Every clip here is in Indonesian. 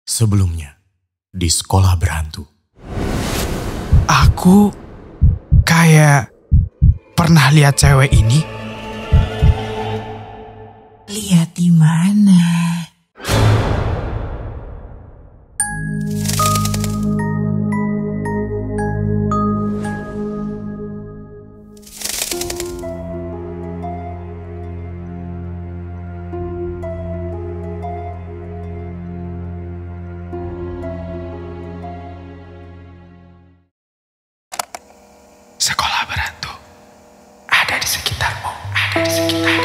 Sebelumnya, di sekolah berhantu. Aku kayak pernah lihat cewek ini. Lihat di mana? Sekolah berhantu ada di sekitarmu, ada di sekitar.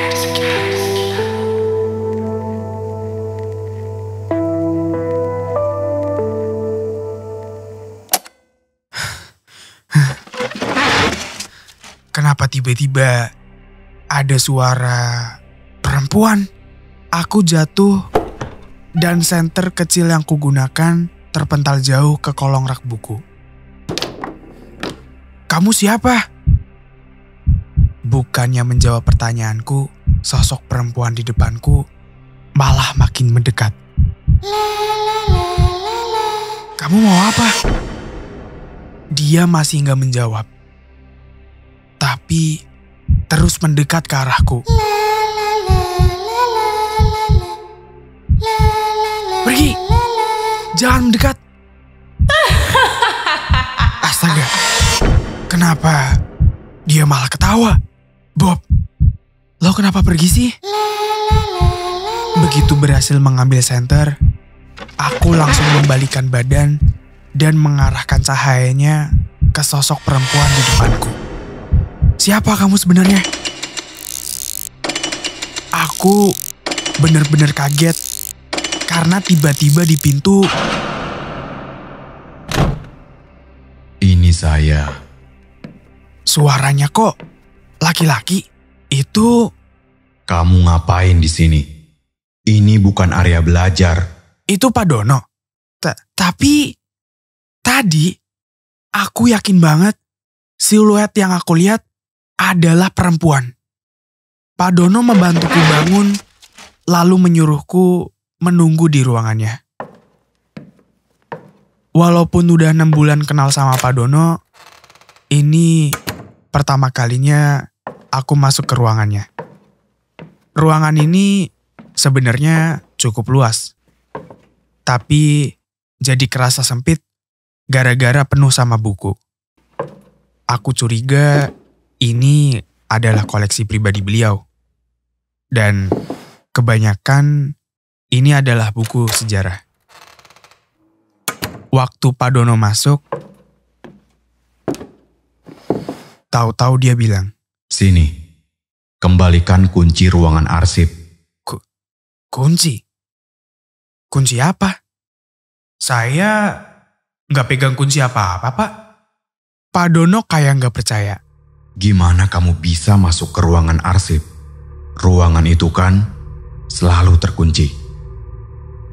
Kenapa tiba-tiba ada suara perempuan? Aku jatuh dan senter kecil yang kugunakan terpental jauh ke kolong rak buku. Kamu siapa? Bukannya menjawab pertanyaanku, sosok perempuan di depanku malah makin mendekat. Kamu mau apa? Dia masih gak menjawab, tapi terus mendekat ke arahku. Pergi! Jangan mendekat! Astaga! Kenapa dia malah ketawa? Bob, lo kenapa pergi sih? Begitu berhasil mengambil senter, aku langsung membalikan badan dan mengarahkan cahayanya ke sosok perempuan di depanku. Siapa kamu sebenarnya? Aku benar-benar kaget karena tiba-tiba di pintu. Ini saya. Suaranya kok laki-laki? Itu Kamu ngapain di sini? Ini bukan area belajar. Pak Dono. Tapi tadi aku yakin banget siluet yang aku lihat adalah perempuan. Pak Dono membantuku bangun lalu menyuruhku menunggu di ruangannya. Walaupun udah 6 bulan kenal sama Pak Dono, ini pertama kalinya aku masuk ke ruangannya. Ruangan ini sebenarnya cukup luas, tapi jadi kerasa sempit gara-gara penuh sama buku. Aku curiga ini adalah koleksi pribadi beliau. Dan kebanyakan ini adalah buku sejarah. Waktu Pak Dono masuk, tahu-tahu dia bilang, Sini, kembalikan kunci ruangan arsip. kunci? Kunci apa? Saya nggak pegang kunci apa-apa, Pak. Pak Dono kayak nggak percaya. Gimana kamu bisa masuk ke ruangan arsip? Ruangan itu kan selalu terkunci.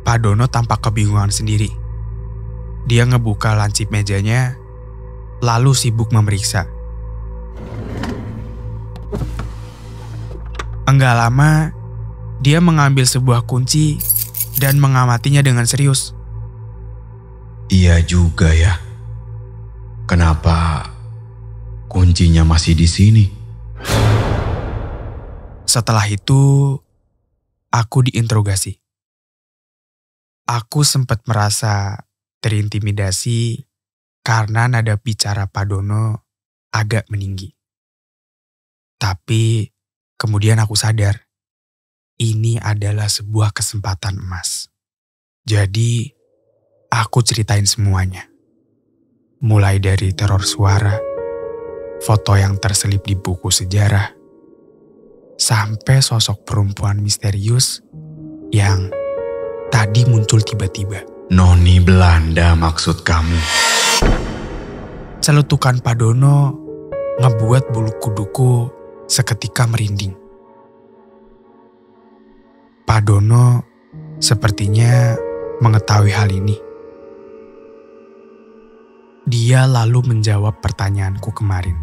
Pak Dono tampak kebingungan sendiri. Dia ngebuka lancip mejanya, lalu sibuk memeriksa. Enggak lama, dia mengambil sebuah kunci dan mengamatinya dengan serius. Iya juga ya. Kenapa kuncinya masih di sini? Setelah itu, aku diinterogasi. Aku sempat merasa terintimidasi karena nada bicara Pak Dono agak meninggi. Tapi kemudian aku sadar, ini adalah sebuah kesempatan emas. Jadi, aku ceritain semuanya. Mulai dari teror suara, foto yang terselip di buku sejarah, sampai sosok perempuan misterius yang tadi muncul tiba-tiba. Noni Belanda maksud kamu? Celutukan Pak Dono ngebuat bulu kuduku seketika merinding. Pak Dono sepertinya mengetahui hal ini. Dia lalu menjawab pertanyaanku kemarin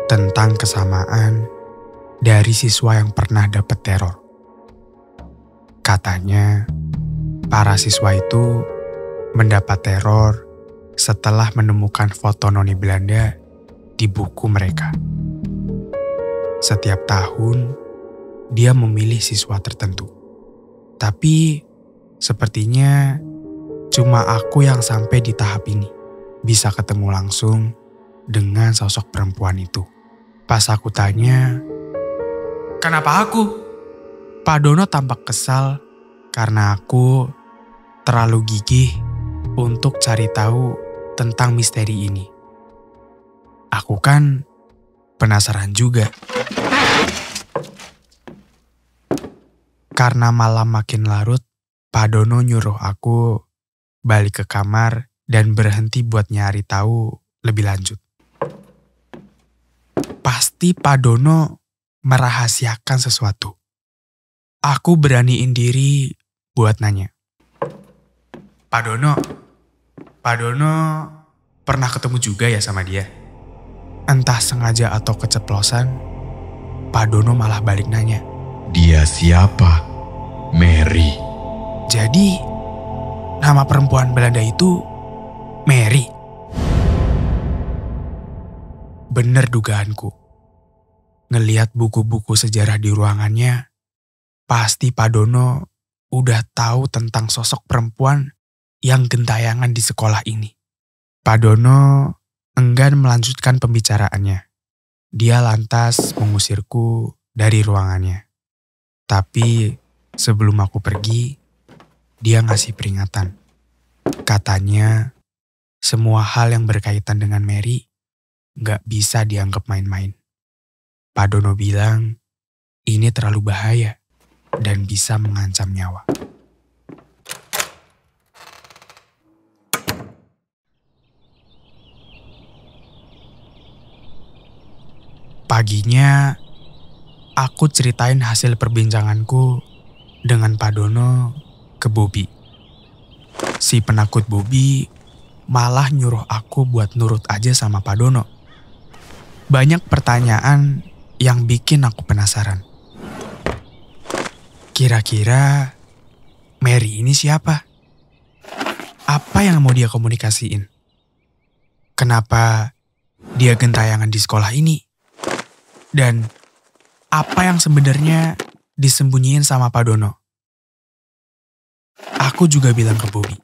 tentang kesamaan dari siswa yang pernah dapat teror. Katanya, Para siswa itu mendapat teror setelah menemukan foto noni Belanda di buku mereka. Setiap tahun, dia memilih siswa tertentu. Tapi, sepertinya cuma aku yang sampai di tahap ini bisa ketemu langsung dengan sosok perempuan itu. Pas aku tanya, "Kenapa aku?" Pak Dono tampak kesal karena aku terlalu gigih untuk cari tahu tentang misteri ini. Aku kan penasaran juga. Karena malam makin larut, Pak Dono nyuruh aku balik ke kamar dan berhenti buat nyari tahu lebih lanjut. Pasti Pak Dono merahasiakan sesuatu. Aku beraniin diri buat nanya. Pak Dono pernah ketemu juga ya sama dia? Entah sengaja atau keceplosan, Pak Dono malah balik nanya. Dia siapa? Mary. Jadi, nama perempuan Belanda itu Mary. Bener dugaanku. Ngeliat buku-buku sejarah di ruangannya, pasti Pak Dono udah tahu tentang sosok perempuan yang gentayangan di sekolah ini. Pak Dono enggan melanjutkan pembicaraannya. Dia lantas mengusirku dari ruangannya. Tapi sebelum aku pergi, dia ngasih peringatan. Katanya, semua hal yang berkaitan dengan Mary gak bisa dianggap main-main. Pak Dono bilang, ini terlalu bahaya dan bisa mengancam nyawa. Paginya, aku ceritain hasil perbincanganku dengan Pak Dono ke Bobby. Si penakut Bobby malah nyuruh aku buat nurut aja sama Pak Dono. Banyak pertanyaan yang bikin aku penasaran. Kira-kira Mary ini siapa? Apa yang mau dia komunikasiin? Kenapa dia gentayangan di sekolah ini? Dan apa yang sebenarnya disembunyiin sama Pak Dono? Aku juga bilang ke Bobby,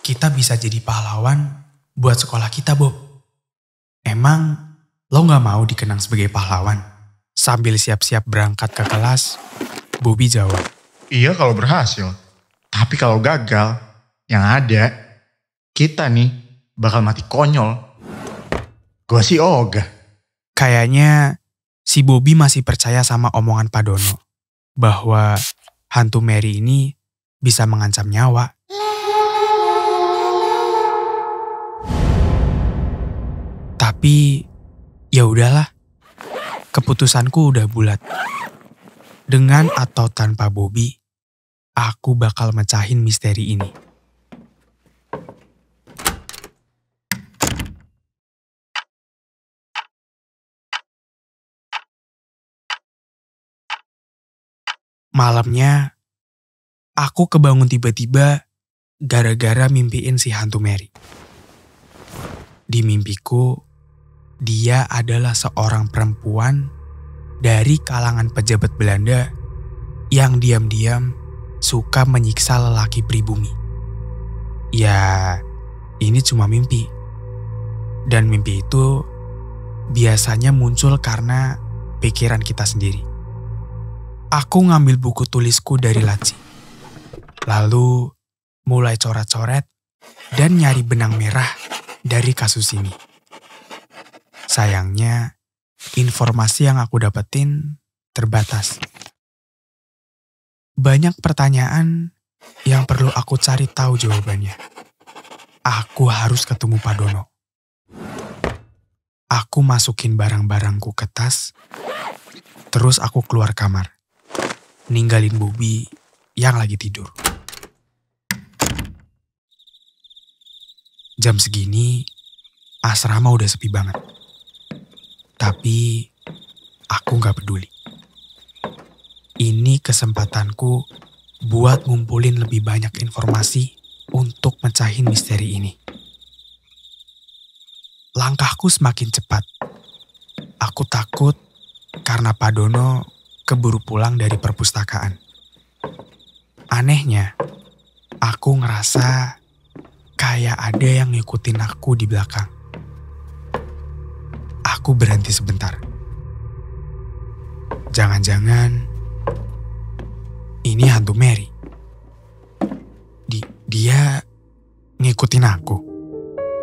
kita bisa jadi pahlawan buat sekolah kita, Bob. Emang lo gak mau dikenang sebagai pahlawan? Sambil siap-siap berangkat ke kelas, Bobby jawab. Iya kalau berhasil. Tapi kalau gagal, yang ada, kita nih bakal mati konyol. Gua sih ogah. Kayaknya si Bobby masih percaya sama omongan Pak Dono. Bahwa hantu Mary ini bisa mengancam nyawa. Tapi ya udahlah. Keputusanku udah bulat. Dengan atau tanpa Bobby, aku bakal mecahin misteri ini. Malamnya, aku kebangun tiba-tiba gara-gara mimpiin si hantu Mary. Di mimpiku, dia adalah seorang perempuan dari kalangan pejabat Belanda yang diam-diam suka menyiksa lelaki pribumi. Ya, ini cuma mimpi. Dan mimpi itu biasanya muncul karena pikiran kita sendiri. Aku ngambil buku tulisku dari laci. Lalu mulai coret-coret dan nyari benang merah dari kasus ini. Sayangnya, informasi yang aku dapetin terbatas. Banyak pertanyaan yang perlu aku cari tahu jawabannya. Aku harus ketemu Pak Dono. Aku masukin barang-barangku ke tas, terus aku keluar kamar. Ninggalin Bobby yang lagi tidur. Jam segini, asrama udah sepi banget. Tapi, aku gak peduli. Ini kesempatanku buat ngumpulin lebih banyak informasi untuk mecahin misteri ini. Langkahku semakin cepat. Aku takut karena Pak Dono keburu pulang dari perpustakaan. Anehnya, aku ngerasa kayak ada yang ngikutin aku di belakang. Aku berhenti sebentar. Jangan-jangan ini hantu Mary. Dia ngikutin aku.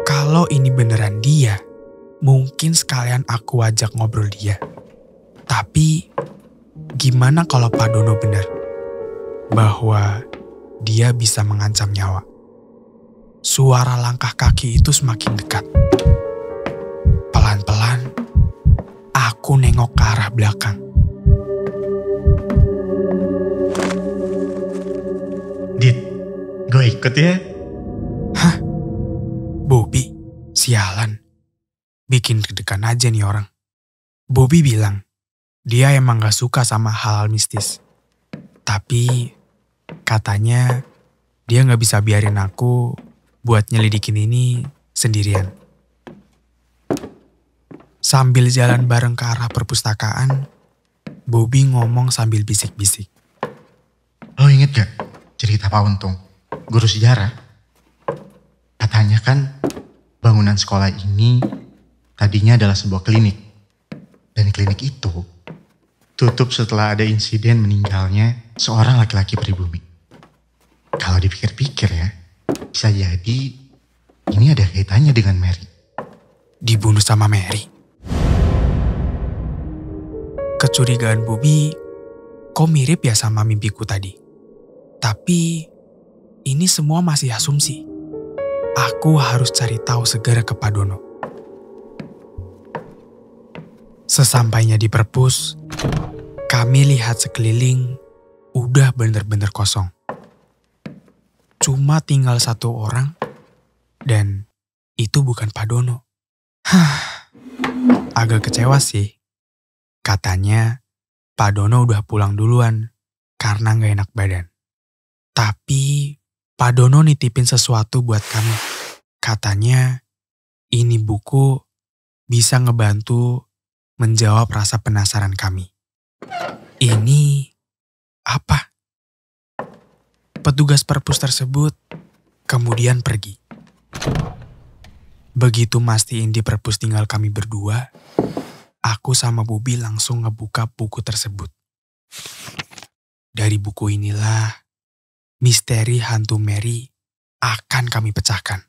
Kalau ini beneran dia, mungkin sekalian aku ajak ngobrol dia. Tapi gimana kalau Pak Dono benar? Bahwa dia bisa mengancam nyawa. Suara langkah kaki itu semakin dekat. Pelan-pelan, aku nengok ke arah belakang. Dit, gue ikut ya. Hah? Bobby? Sialan. Bikin deg-degan aja nih orang. Bobby bilang, dia emang gak suka sama hal-hal mistis. Tapi katanya dia gak bisa biarin aku buat nyelidikin ini sendirian. Sambil jalan bareng ke arah perpustakaan, Bobby ngomong sambil bisik-bisik. Lo inget gak cerita Pak Untung, guru sejarah? Katanya kan bangunan sekolah ini tadinya adalah sebuah klinik. Dan klinik itu tutup setelah ada insiden meninggalnya seorang laki-laki pribumi. Kalau dipikir-pikir ya, bisa jadi ini ada kaitannya dengan Mary. Dibunuh sama Mary? Kecurigaan Bobby kok mirip ya sama mimpiku tadi. Tapi ini semua masih asumsi. Aku harus cari tahu segera ke Pak Dono. Sesampainya di perpus, kami lihat sekeliling udah bener-bener kosong. Cuma tinggal satu orang dan itu bukan Pak Dono. Agak kecewa sih. Katanya Pak Dono udah pulang duluan karena gak enak badan. Tapi Pak Dono nitipin sesuatu buat kami. Katanya ini buku bisa ngebantu menjawab rasa penasaran kami. Ini apa? Petugas perpus tersebut kemudian pergi. Begitu mastiin di perpus tinggal kami berdua, aku sama Bobby langsung ngebuka buku tersebut. Dari buku inilah misteri hantu Mary akan kami pecahkan.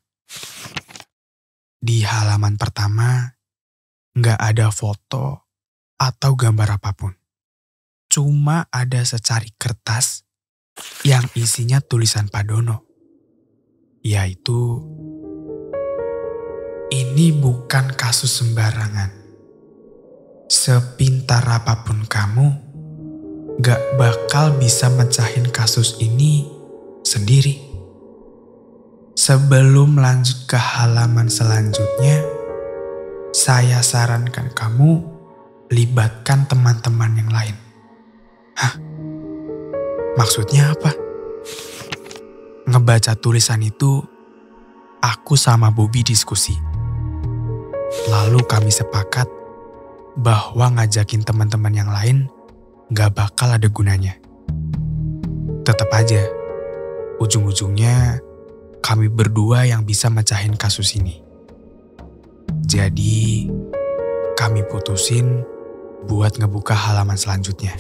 Di halaman pertama, nggak ada foto atau gambar apapun. Cuma ada secari kertas yang isinya tulisan Pak Dono. Yaitu, ini bukan kasus sembarangan. Sepintar apapun kamu, gak bakal bisa mecahin kasus ini sendiri. Sebelum lanjut ke halaman selanjutnya, saya sarankan kamu libatkan teman-teman yang lain. Hah? Maksudnya apa? Ngebaca tulisan itu, aku sama Bobby diskusi. Lalu kami sepakat bahwa ngajakin teman-teman yang lain gak bakal ada gunanya. Tetap aja, ujung-ujungnya kami berdua yang bisa mecahin kasus ini. Jadi, kami putusin buat ngebuka halaman selanjutnya.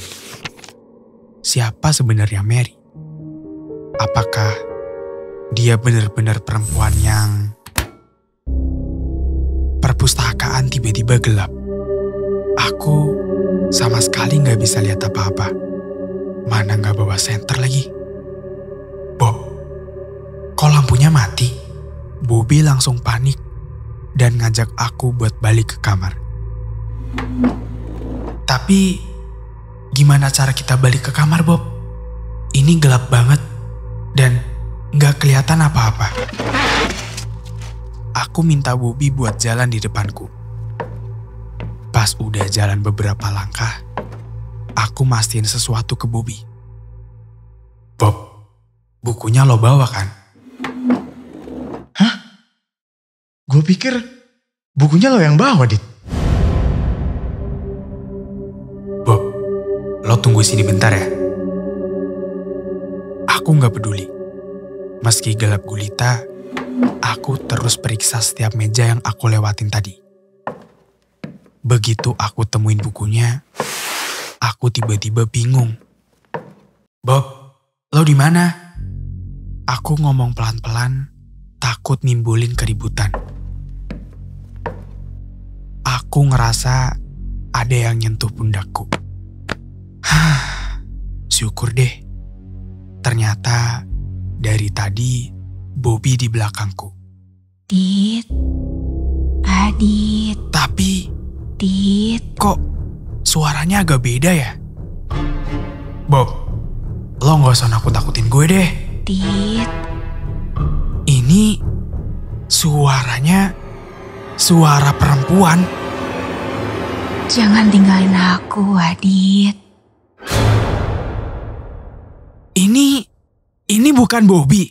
Siapa sebenarnya Mary? Apakah dia benar-benar perempuan yang... Perpustakaan tiba-tiba gelap. Aku sama sekali gak bisa lihat apa-apa. Mana gak bawa senter lagi. Bob, kok lampunya mati? Bobby langsung panik dan ngajak aku buat balik ke kamar. Tapi gimana cara kita balik ke kamar, Bob? Ini gelap banget dan gak kelihatan apa-apa. Aku minta Bobby buat jalan di depanku. Pas udah jalan beberapa langkah, aku mastiin sesuatu ke Bobby. Bob, bukunya lo bawa kan? Hah? Gue pikir bukunya lo yang bawa, Dit. Bob, lo tunggu sini bentar ya. Aku gak peduli. Meski gelap gulita, aku terus periksa setiap meja yang aku lewatin tadi. Begitu aku temuin bukunya, aku tiba-tiba bingung. Bob, lo di mana? Aku ngomong pelan-pelan, takut nimbulin keributan. Aku ngerasa ada yang nyentuh pundakku. Syukur deh. Ternyata dari tadi Bobby di belakangku. Dit, Adit, Tapi Dit. kok suaranya agak beda ya? Bob, lo gak usah nakut-nakutin gue deh. Dit, Ini suaranya suara perempuan. jangan tinggalin aku, Adit. Ini bukan Bobby.